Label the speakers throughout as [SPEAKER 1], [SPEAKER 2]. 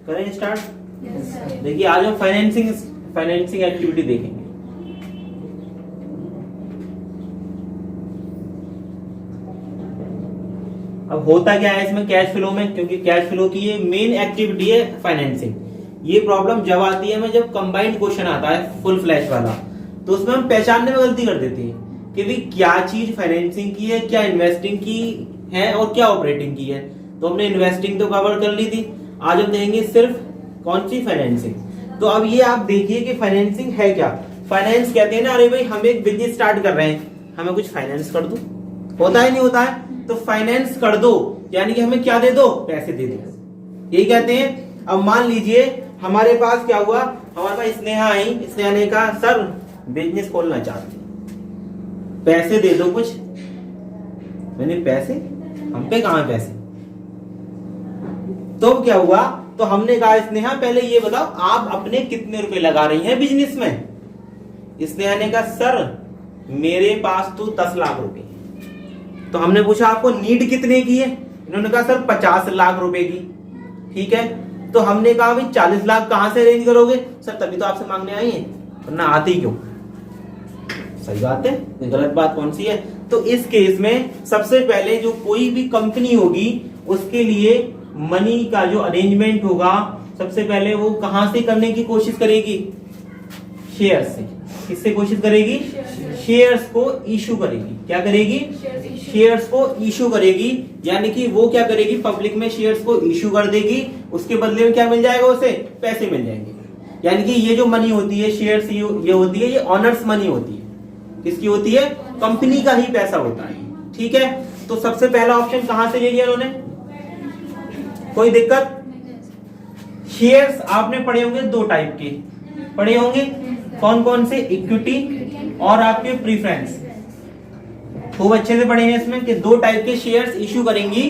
[SPEAKER 1] करें स्टार्ट। देखिए आज हम फाइनेंसिंग एक्टिविटी देखेंगे। अब होता क्या है इसमें कैश फ्लो में, क्योंकि कैश फ्लो की ये मेन एक्टिविटी है फाइनेंसिंग। ये प्रॉब्लम जब आती है जब कंबाइंड क्वेश्चन आता है फुल फ्लैश वाला, तो उसमें हम पहचानने में गलती कर देते हैं कि भाई क्या चीज फाइनेंसिंग की है, क्या इन्वेस्टिंग की है और क्या ऑपरेटिंग की है। तो हमने इन्वेस्टिंग तो कवर कर ली थी, आज हम देखेंगे सिर्फ कौन सी फाइनेंसिंग। तो अब ये आप देखिए कि फाइनेंसिंग है क्या। फाइनेंस कहते हैं ना, अरे भाई हम एक बिजनेस स्टार्ट कर रहे हैं, हमें कुछ फाइनेंस कर दो, होता है नहीं होता है, तो फाइनेंस कर दो यानी कि हमें क्या दे दो, पैसे दे दो, यही कहते हैं। अब मान लीजिए हमारे पास क्या हुआ, हमारे पास स्नेहा आई, स्नेहा ने कहा सर बिजनेस खोलना चाहती, पैसे दे दो कुछ। मैंने पैसे, हम पे कहां पैसे। तो क्या हुआ, तो हमने कहा स्नेहा पहले ये बताओ आप अपने कितने रुपए लगा रही हैं बिजनेस में। स्नेहा ने कहा सर मेरे पास तो 10 लाख रुपए। तो हमने पूछा आपको नीड कितने की है, इन्होंने कहा सर 50 लाख रुपए की। ठीक है, तो हमने कहा भाई 40 लाख कहां से अरेंज करोगे। सर तभी तो आपसे मांगने आई है, वरना आती क्यों। सही बात है, गलत बात कौन सी है। तो इस केस में सबसे पहले जो कोई भी कंपनी होगी उसके लिए मनी का जो अरेंजमेंट होगा, सबसे पहले वो कहां से करने की कोशिश करेगी, शेयर से। किससे कोशिश करेगी, शेयर्स को इशू करेगी। क्या करेगी, शेयर्स को इशू करेगी, यानी कि वो क्या करेगी, पब्लिक में शेयर्स को इशू कर देगी। उसके बदले में क्या मिल जाएगा, उसे पैसे मिल जाएंगे। यानी कि ये जो मनी होती है शेयर्स, ये होती है, ये ऑनर्स मनी होती है। किसकी होती है, कंपनी का ही पैसा होता है। ठीक है, तो सबसे पहला ऑप्शन कहां से ले लिया उन्होंने, कोई दिक्कत। शेयर्स आपने पढ़े होंगे, दो टाइप के पढ़े होंगे, कौन कौन से, इक्विटी और आपके प्रीफरेंस। खूब अच्छे से पढ़े हैं इसमें कि दो टाइप के शेयर्स इशू करेंगी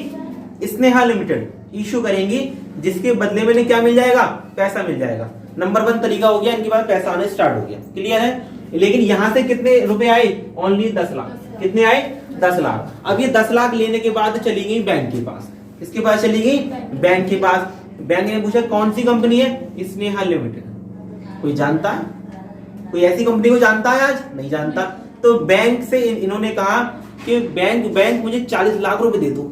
[SPEAKER 1] स्नेहा लिमिटेड, इशू करेंगी, जिसके बदले में क्या मिल जाएगा, पैसा मिल जाएगा। नंबर 1 तरीका हो गया, इनके पास पैसा आने स्टार्ट हो गया, क्लियर है। लेकिन यहां से कितने रुपए आए, ओनली 10 लाख। कितने आए, 10 लाख। अब ये 10 लाख लेने के बाद चली गई बैंक के पास। किसके पास चली गई, बैंक के पास। बैंक ने पूछा कौन सी कंपनी है, स्नेहा लिमिटेड। कोई जानता है, कोई ऐसी कंपनी को जानता है आज, नहीं जानता। तो बैंक से इन्होंने कहा कि बैंक मुझे 40 लाख रुपए दे दो।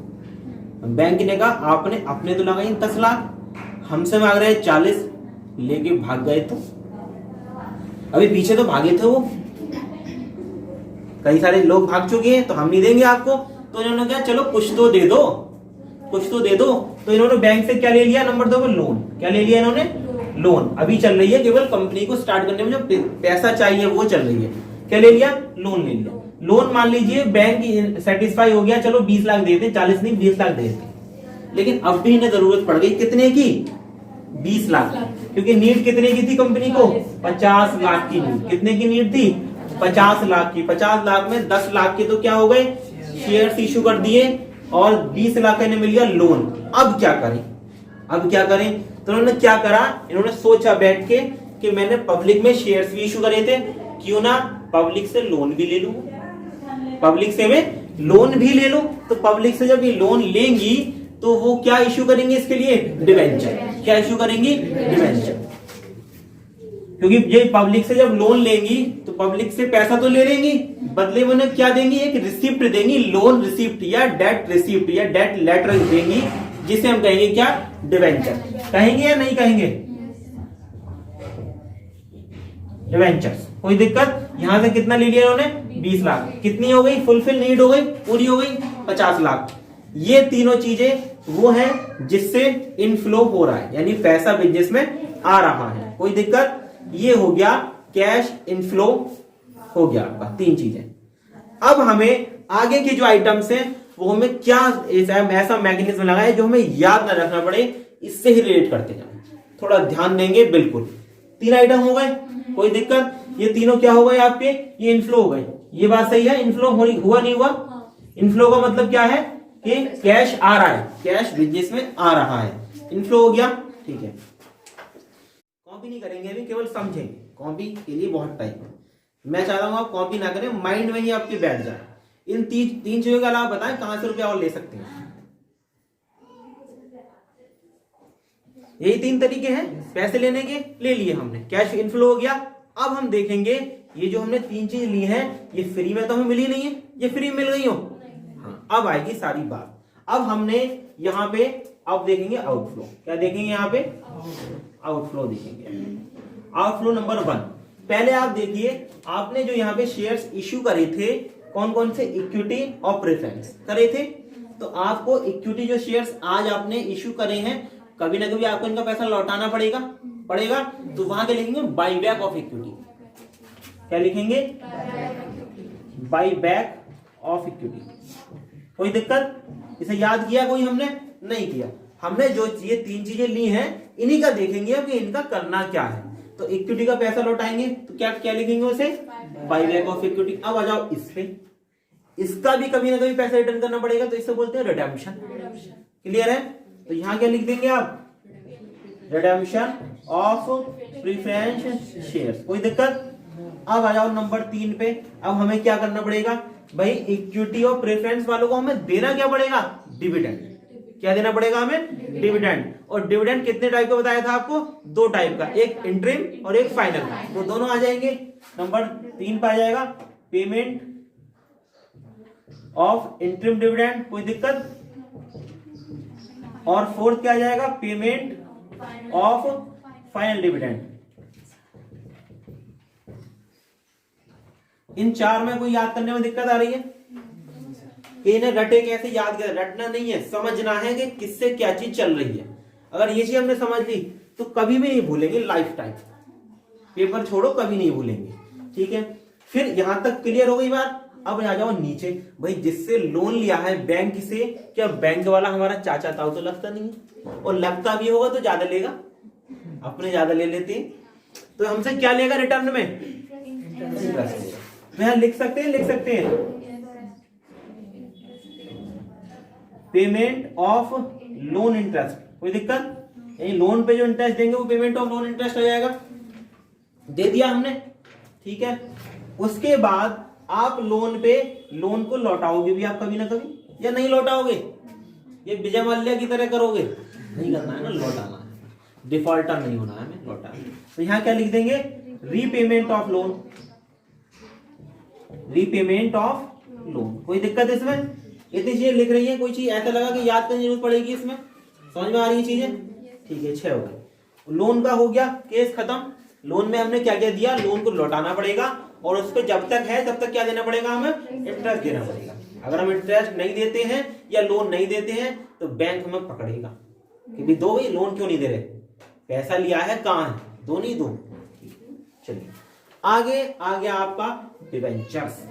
[SPEAKER 1] बैंक ने कहा आपने अपने तो लगाई 10 लाख, हमसे मांग रहे हैं 40, लेके भाग गए। तो अभी पीछे तो भागे थे वो, कई सारे लोग भाग चुके हैं, तो हम नहीं देंगे आपको। तो इन्होंने कहा चलो कुछ तो दे दो, कुछ तो दे दो। तो इन्होंने बैंक से क्या ले लिया, नंबर 2 पर लोन। क्या ले लिया इन्होंने, लोन। अभी चल रही है केवल कंपनी को स्टार्ट करने में जो पैसा चाहिए वो चल रही है। क्या ले लिया, लोन ले लिया। लोन मान लीजिए बैंक सेटिस्फाई हो गया, चलो 20 लाख देते, 40 नहीं 20 लाख देते। लेकिन अब भी इन्हें जरूरत पड़ गई कितने की, 20 लाख, क्योंकि नीड कितने की थी कंपनी को, 50 लाख की नीड। कितने की नीड थी, 50 लाख की। 50 लाख में 10 लाख के तो क्या हो गए, शेयर्स इशू कर दिए, और 20 लाख का इन्हें मिल गया लोन। अब क्या करें, अब क्या करें। तो उन्होंने क्या करा, इन्होंने सोचा बैठ के कि मैंने पब्लिक में शेयर्स भी इशू करे थे, क्यों ना पब्लिक से लोन भी ले लूं, पब्लिक से मैं लोन भी ले लूं। तो पब्लिक से जब ये लोन लेंगी तो वो क्या इशू करेंगे इसके लिए, डिवेंचर। क्या इशू करेंगी, डिवेंचर। क्योंकि ये पब्लिक से जब लोन लेंगी तो पब्लिक से पैसा तो ले लेंगी, बदले में उन्हें क्या देंगी, एक रिसिप्ट देंगी, लोन रिसिप्ट या डेट रिसिप्ट या डेट लेटर देंगी, जिसे हम कहेंगे क्या, डिवेंचर। कहेंगे या नहीं कहेंगे, डिवेंचर्स। कोई दिक्कत। यहां से कितना ले लिया उन्होंने, 20 लाख। कितनी हो गई, फुलफिल नीड हो गई, पूरी हो गई, 50 लाख। ये तीनों चीजें वो हैं जिससे इनफ्लो हो रहा है, यानी पैसा बिजनेस में आ रहा है। कोई दिक्कत। ये हो गया कैश इनफ्लो, हो गया आपका 3 चीजें। अब हमें आगे के जो आइटम्स हैं वो हमें क्या ऐसा मैकेनिज्म लगा है जो हमें याद ना रखना पड़े, इससे ही रिलेट करते जाए, थोड़ा ध्यान देंगे। बिल्कुल 3 आइटम हो गए, कोई दिक्कत। ये तीनों क्या हो गए आपके, ये इनफ्लो हो गए। ये बात सही है, इनफ्लो हुआ नहीं हुआ। इनफ्लो का मतलब क्या है कि कैश आ रहा है, कैश बिजनेस में आ रहा है, इनफ्लो हो गया। ठीक है, कॉपी नहीं करेंगे अभी, केवल समझेंगे। कॉपी के लिए बहुत टाइम है, मैं चाहता हूं आप कॉपी ना करें, माइंड में ही आपके बैठ जाए। इन 3 चीजों के अलावा बताएं कहां से रुपया और ले सकते हैं। यही 3 तरीके हैं पैसे लेने के, ले लिए हमने, कैश इनफ्लो हो गया। अब हम देखेंगे ये जो हमने 3 चीज ली है ये फ्री में तो हमें मिली नहीं है, ये फ्री मिल गई हो। हाँ, अब आएगी सारी बात। अब हमने यहाँ पे अब देखेंगे आउटफ्लो, क्या देखेंगे यहाँ पे आउटफ्लो देखेंगे। आउटफ्लो नंबर 1, पहले आप देखिए आपने जो यहाँ पे शेयर्स इश्यू करे थे कौन कौन से, इक्विटी और प्रेफरेंस करे थे। तो आपको इक्विटी जो शेयर्स आज आपने इश्यू करे हैं कभी ना कभी आपको इनका पैसा लौटाना पड़ेगा। तो वहां क्या लिखेंगे, बाई बैक ऑफ इक्विटी। क्या लिखेंगे, बाई बैक ऑफ इक्विटी। कोई दिक्कत, इसे याद किया कोई हमने, नहीं किया। हमने जो ये 3 चीजें ली हैं इन्हीं का देखेंगे अब कि इनका करना क्या है। तो इक्विटी का पैसा लौटाएंगे तो क्या लिखेंगे उसे, बाई बैक ऑफ इक्विटी। अब आ जाओ इस पे, इसका भी कभी ना कभी पैसा रिटर्न करना पड़ेगा तो इसे बोलते हैं रिडेम्पशन। क्लियर है, तो यहां क्या लिख देंगे आप, रिडेम्पशन ऑफ प्रेफरेंस शेयर्स। कोई दिक्कत। अब आ जाओ नंबर 3 पे। अब हमें क्या करना पड़ेगा भाई, इक्विटी और प्रेफरेंस वालों को हमें देना क्या पड़ेगा, डिविडेंड। क्या देना पड़ेगा हमें, डिविडेंड। और डिविडेंड कितने टाइप का बताया था आपको, 2 टाइप का, एक इंटरिम और एक फाइनल। तो दोनों आ जाएंगे। नंबर 3 पे आ जाएगा पेमेंट ऑफ इंटरिम डिविडेंड, कोई दिक्कत। और 4th क्या आ जाएगा, पेमेंट ऑफ फाइनल डिविडेंड। इन 4 में कोई याद करने में दिक्कत आ रही है कि इन्हें रटे कैसे, याद कैसे, रटना नहीं है, समझना है कि किससे क्या चीज चल रही है। अगर ये चीज हमने समझ ली तो कभी भी नहीं भूलेंगे, लाइफ टाइम, पेपर छोड़ो कभी नहीं भूलेंगे। ठीक है, फिर यहां तक क्लियर हो गई बात। अब आ जाओ नीचे, भाई जिससे लोन लिया है बैंक से, क्या बैंक वाला हमारा चाचा ताऊ तो लगता नहीं है, और लगता भी होगा तो ज्यादा लेगा, अपने ज्यादा ले लेते हैं। तो हमसे क्या लेगा रिटर्न में, इंटरेस्ट। यहां लिख सकते हैं पेमेंट ऑफ लोन इंटरेस्ट। कोई दिक्कत, यानी लोन पे जो इंटरेस्ट देंगे वो पेमेंट ऑफ लोन इंटरेस्ट हो जाएगा। दे दिया हमने, ठीक है। उसके बाद आप लोन को लौटाओगे भी आप कभी ना कभी, या नहीं लौटाओगे, ये विजय माल्या की तरह करोगे, नहीं करना है ना, लौटाना है, डिफॉल्टर नहीं होना है, हमें लौटाना। तो यहां क्या लिख देंगे, repayment of loan, repayment of loan. कोई दिक्कत इसमें, इतनी चीजें लिख रही है, कोई चीज ऐसा लगा कि याद करने की जरूरत पड़ेगी इसमें, समझ में आ रही है चीजें, ठीक है। 6 हो गए। लोन का हो गया, केस खत्म। लोन में हमने क्या क्या दिया, लोन को लौटाना पड़ेगा, और उस पर जब तक है तब तक क्या देना पड़ेगा, हमें इंटरेस्ट देना पड़ेगा। अगर हम इंटरेस्ट नहीं देते हैं या लोन नहीं देते हैं तो बैंक हमें पकड़ेगा कि भी दो, भाई लोन क्यों नहीं दे रहे, पैसा लिया है कहां है, दो नहीं दो। चलिए आगे आ गया आपका डिवेंचर्स।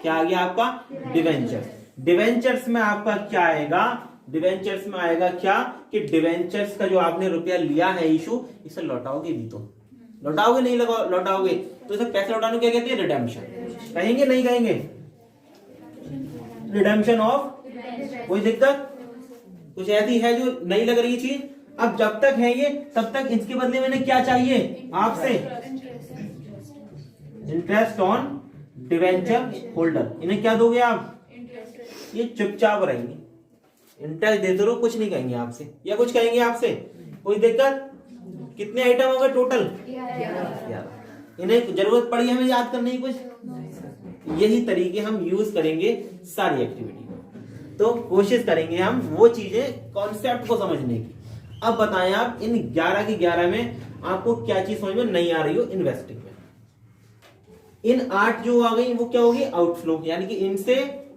[SPEAKER 1] क्या आ गया आपका, डिवेंचर्स। डिवेंचर्स में आपका क्या आएगा, डिवेंचर्स में आएगा क्या कि डिवेंचर्स का जो आपने रुपया लिया है इशू, इसे लौटाओगे भी तो, लौटाओगे नहीं लौटाओगे तो इसे पैसे लौटाने क्या कहते हैं, रिडेम्पशन कहेंगे, नहीं कहेंगे, रिडेम्पशन ऑफ। कोई दिक्कत, कुछ ऐसी है जो नहीं लग रही चीज। अब जब तक है ये तब तक इसके बदले में क्या चाहिए आपसे, इंटरेस्ट ऑन डिवेंचर होल्डर। इन्हें क्या दोगे आप, ये चुपचाप रहेंगे, इंटरेस्ट देते रहो, कुछ नहीं कहेंगे आपसे, या कुछ कहेंगे आपसे। कोई दिक्कत, कितने आइटम हो गए टोटल, 11। इन्हें जरूरत पड़ी हमें याद करने की कुछ, यही तरीके हम यूज करेंगे सारी एक्टिविटी में। तो कोशिश करेंगे हम वो चीजें कॉन्सेप्ट को समझने की। अब बताएं आप इन 11 की 11 में आपको क्या चीज समझ में नहीं आ रही हो इन्वेस्टिंग में। इन 8 जो आ गई वो क्या होगी, आउटफ्लो, यानी कि इनसे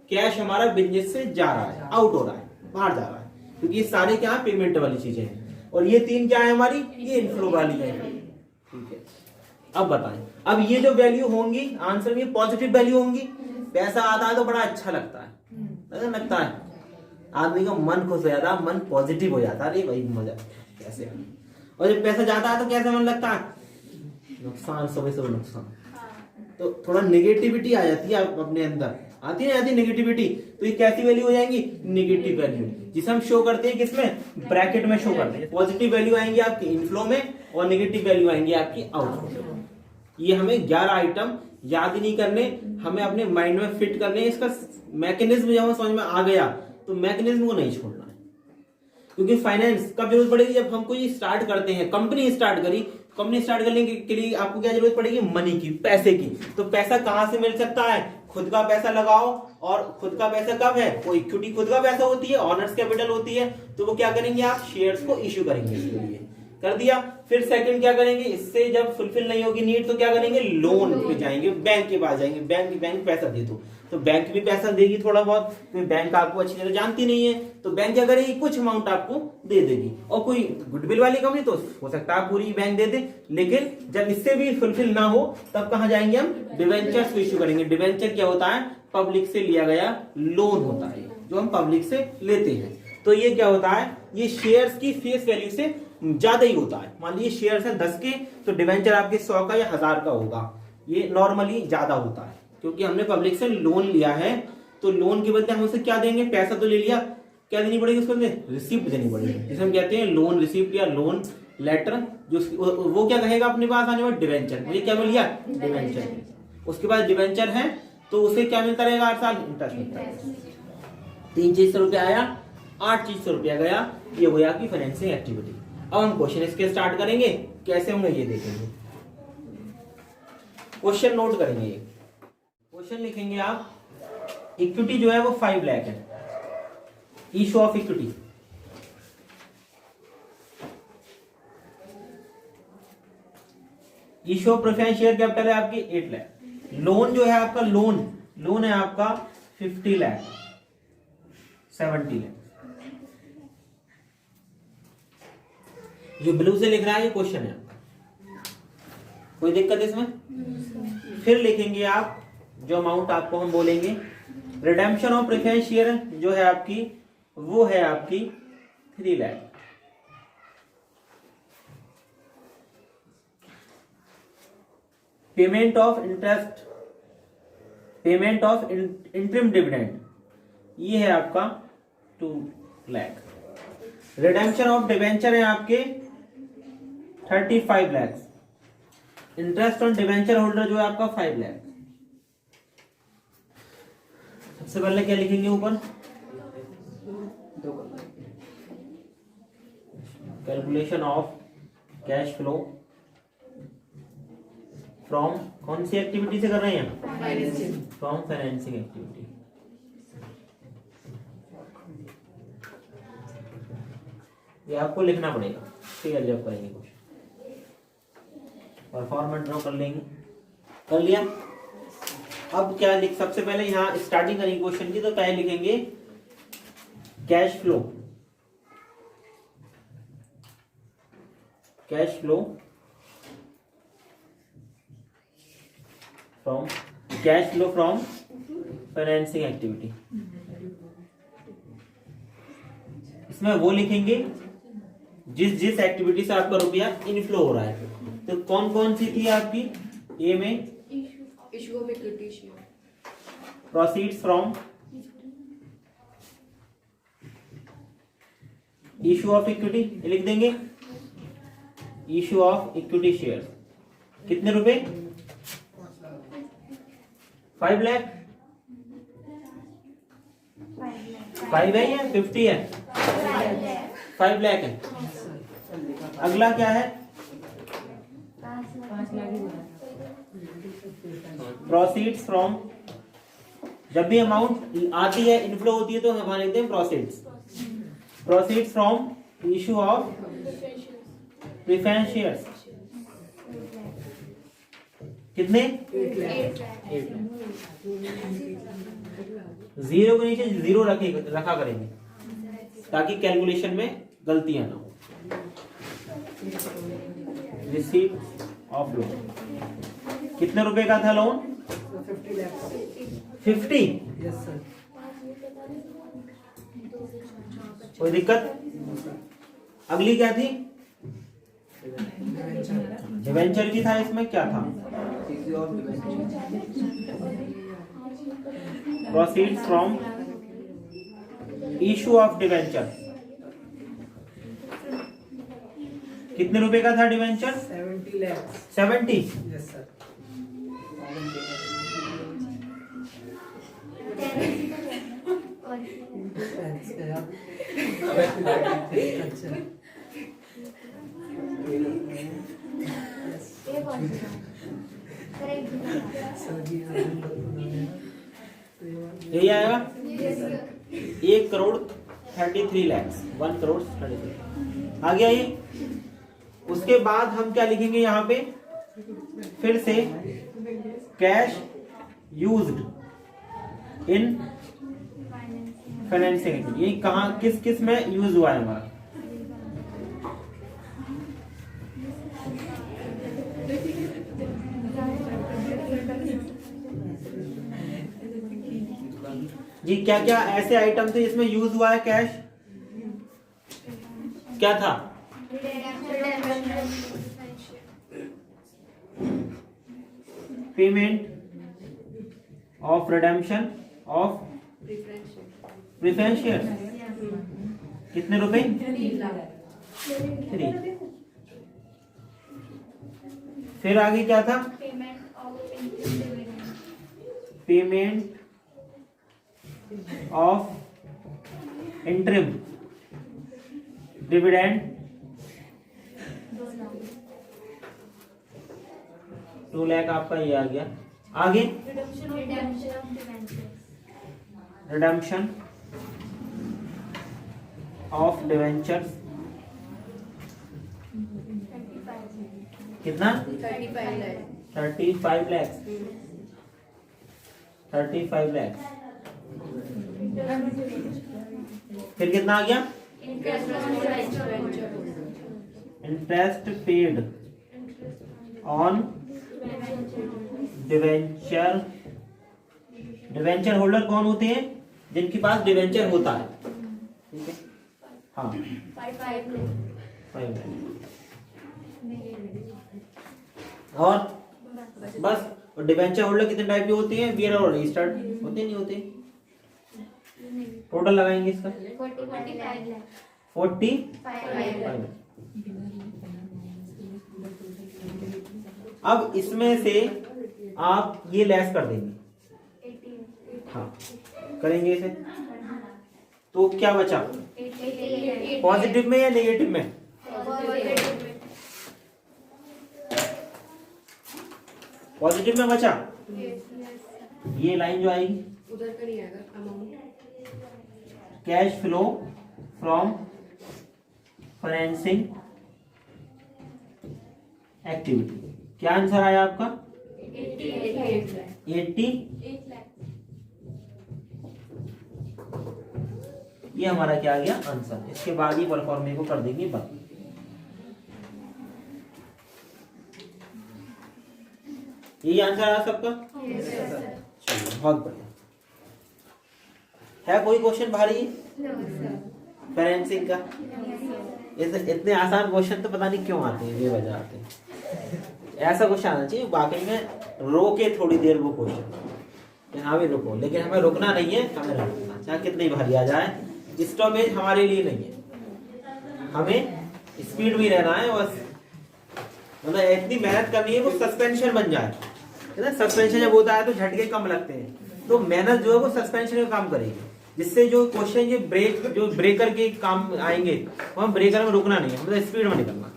[SPEAKER 1] कैश हमारा बिजनेस से जा रहा है, आउट हो रहा है, बाहर जा रहा है, क्योंकि ये सारे क्या पेमेंट वाली चीजें हैं। और ये 3 क्या है हमारी, ये इनफ्लो वाली है, ठीक है। अब बताएं, अब ये जो वैल्यू होंगी आंसर में पॉजिटिव वैल्यू होंगी। पैसा आता है तो बड़ा अच्छा लगता है, लगता है, आदमी का मन खुश हो जाता है, मन पॉजिटिव हो जाता है, अरे भाई मजा कैसे। और जब पैसा जाता है तो कैसे मन लगता है, नुकसान, सुबह सुबह नुकसान, तो थोड़ा नेगेटिविटी आ जाती है अपने अंदर, आती है आती नेगेटिविटी। तो ये कैसी वैल्यू हो जाएंगी, नेगेटिव वैल्यू, जिसे हम शो करते हैं किसमें, ब्रैकेट में शो करते हैं। पॉजिटिव वैल्यू आएंगी आपकी इनफ्लो में और नेगेटिव वैल्यू आएंगी आपकी आउटफ्लो में। ये हमें 11 आइटम याद ही नहीं करने, हमें अपने माइंड में फिट करने। इसका मैकेनिज्म जब समझ में आ गया तो मैकेनिज्म को नहीं छोड़ना है, क्योंकि फाइनेंस कब जरूरत पड़ेगी, जब हम कोई स्टार्ट करते हैं, कंपनी स्टार्ट करी, कंपनी स्टार्ट करने के लिए आपको क्या जरूरत पड़ेगी, मनी की, पैसे की। तो पैसा कहां से मिल सकता है, खुद का पैसा लगाओ, और खुद का पैसा कब है, वो इक्विटी खुद का पैसा होती है, ऑनर्स कैपिटल होती है, तो वो क्या करेंगे, आप शेयर्स को इश्यू करेंगे, इसके लिए कर दिया। फिर सेकंड क्या करेंगे, इससे जब फुलफिल नहीं होगी नीड तो क्या करेंगे, लोन पे जाएंगे, बैंक के पास जाएंगे, बैंक पैसा दे दो, तो बैंक भी पैसा देगी थोड़ा बहुत, तो बैंक आपको अच्छी तरह जानती नहीं है, तो बैंक क्या करेगी, कुछ अमाउंट आपको दे देगी। और कोई गुडविल वाली कंपनी तो हो सकता है पूरी बैंक दे दे, लेकिन जब इससे भी फुलफिल ना हो तब कहां जाएंगे हम, डिवेंचर्स को इश्यू करेंगे। डिवेंचर क्या होता है, पब्लिक से लिया गया लोन होता है, जो हम पब्लिक से लेते हैं। तो ये क्या होता है, ये शेयर्स की फेस वैल्यू से ज्यादा ही होता है। मान लीजिए शेयर्स है 10 के, तो डिवेंचर आपके 100 का या 1000 का होगा, ये नॉर्मली ज्यादा होता है, क्योंकि हमने पब्लिक से लोन लिया है, तो लोन के बदले हम उसे क्या देंगे, पैसा तो ले लिया, क्या देनी पड़ेगी उसको, रिसिप्ट देनी पड़ेगी, जिसे हम कहते हैं लोन रिसिप्ट या लोन लेटर। जो वो क्या कहेगा अपने पास आने वाले, डिवेंचर, मुझे क्या मिल गया, डिवेंचर। उसके बाद डिवेंचर है तो उसे क्या मिलता रहेगा, 8 साल इंटरेस्ट मिलता है। 300 रुपया आया, 800 रुपया गया, ये हुई आपकी फाइनेंसिंग एक्टिविटी। अब हम क्वेश्चन इसके स्टार्ट करेंगे, कैसे होंगे ये देखेंगे। क्वेश्चन नोट करेंगे, क्वेश्चन लिखेंगे आप, इक्विटी जो है वो 5 लाख है, issue of equity, issue of preference share capital है आपकी 8 लाख, लोन जो है आपका, लोन है आपका 50 लाख, 70 लाख। जो ब्लू से लिख रहा है ये क्वेश्चन है, कोई दिक्कत इसमें। फिर लिखेंगे आप जो अमाउंट आपको हम बोलेंगे, रिडेम्पशन ऑफ प्रेफरेंस शेयर जो है आपकी, वो है आपकी 3 lakh. Payment of interest, payment of interim dividend, ये है आपका 2 लाख। रिडेम्पशन ऑफ डिवेंचर है आपके 35 lakh. Interest on debenture holder जो है आपका 5 लाख। सबसे पहले क्या लिखेंगे ऊपर, calculation of cash flow from, कौन सी एक्टिविटी से कर रहे हैं, फ्रॉम फाइनेंसिंग एक्टिविटी। ये आपको लिखना पड़ेगा, ठीक है, जब करेंगे कुछ परफॉर्मेंस ड्रॉ कर लेंगे, कर लिया। अब क्या लिख, सबसे पहले यहां स्टार्टिंग करेंगे क्वेश्चन की, तो पहले लिखेंगे cash flow, cash flow from, cash flow from financing activity. इसमें वो लिखेंगे जिस एक्टिविटी से आपका रुपया इनफ्लो हो रहा है। तो कौन कौन सी थी आपकी, ए में
[SPEAKER 2] issue of equity share,
[SPEAKER 1] proceeds from issue of equity, लिख देंगे इशू ऑफ इक्विटी शेयर, कितने रुपए, 5 लाख, 5 है या 50 है, 5 लाख है। अगला क्या है, प्रोसीड्स फ्रॉम, जब भी अमाउंट आती है, इनफ्लो होती है, तो हमारे लिखते हैं proceeds, proceeds from issue of preference shares, कितने, 8। जीरो के नीचे जीरो रखा करेंगे ताकि कैलकुलेशन में गलतियां ना हो। रिसीट ऑफ लोन, कितने रुपए का था लोन, 50।
[SPEAKER 3] Yes sir.
[SPEAKER 1] कोई दिक्कत। अगली क्या थी, डिवेंचर की था, इसमें क्या था, proceeds from issue of debenture, कितने रुपए का था डिवेंचर,
[SPEAKER 3] 70 लाख।
[SPEAKER 1] 70।
[SPEAKER 3] Yes sir.
[SPEAKER 1] यही आएगा 1,33,00,000, 1,33,00,000 आ गया ये। उसके बाद हम क्या लिखेंगे यहाँ पे, फिर से कैश यूज्ड इन फाइनेंसिंग। ये कहाँ किस किस में यूज हुआ है हमारा, जी क्या क्या ऐसे आइटम थे जिसमें यूज हुआ है कैश, क्या था, payment of redemption of preference share, कितने रुपए, 3। फिर आगे क्या था, payment of interim dividend 2 lakh आपका ये आ गया। आगे रिडेम्पशन ऑफ डिवेंचर्स, कितना, 35 लाख, 35 लाख। फिर कितना आ गया, interest paid on debenture. Debenture holder कौन होते हैं, जिनके पास डिवेंचर होता है, ठीक है, हाँ 5 लाख। और बस, डिवेंचर होल्डर कितने टाइप के होते हैं, बियर और रजिस्टर्ड होते नहीं होते। टोटल लगाएंगे इसका 45। अब इसमें से आप ये लेस कर देंगे, हाँ करेंगे इसे, तो क्या बचा, पॉजिटिव में या नेगेटिव में, पॉजिटिव में बचा। ये लाइन जो आएगी
[SPEAKER 2] उधर का नहीं आएगा amount,
[SPEAKER 1] cash flow from financing activity. क्या आंसर आया आपका, 80। ये हमारा क्या आ गया आंसर। इसके बाद ही परफॉर्मे को कर देंगे बंद। यही आंसर आया सबका, चलिए बहुत बढ़िया। है कोई क्वेश्चन भारी फाइनेंसिंग का, इतने आसान क्वेश्चन तो पता नहीं क्यों आते हैं, बेवजह आते हैं। ऐसा क्वेश्चन आना चाहिए वाकई में, रोके थोड़ी देर वो क्वेश्चन, हाँ भी रुको, लेकिन हमें रुकना नहीं है, हमें रुकना चाहे कितनी भारी आ जाए, स्टॉपेज हमारे लिए नहीं है, हमें स्पीड में रहना है बस। मतलब इतनी मेहनत करनी है वो सस्पेंशन बन जाए, है ना। सस्पेंशन जब होता है तो झटके कम लगते हैं, तो मेहनत जो है वो सस्पेंशन में काम करेगी, जिससे जो क्वेश्चन ये ब्रेकर के काम आएंगे, वो हम ब्रेकर में रुकना नहीं है, मतलब स्पीड में निकलना।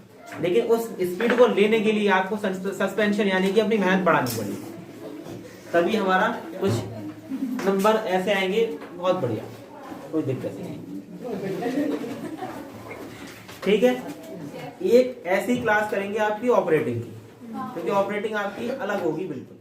[SPEAKER 1] लेकिन उस स्पीड को लेने के लिए आपको सस्पेंशन यानी कि अपनी मेहनत बढ़ानी पड़ेगी, तभी हमारा कुछ नंबर ऐसे आएंगे बहुत बढ़िया, कोई दिक्कत नहीं। ठीक है, एक ऐसी क्लास करेंगे आपकी ऑपरेटिंग की, क्योंकि ऑपरेटिंग आपकी अलग होगी बिल्कुल।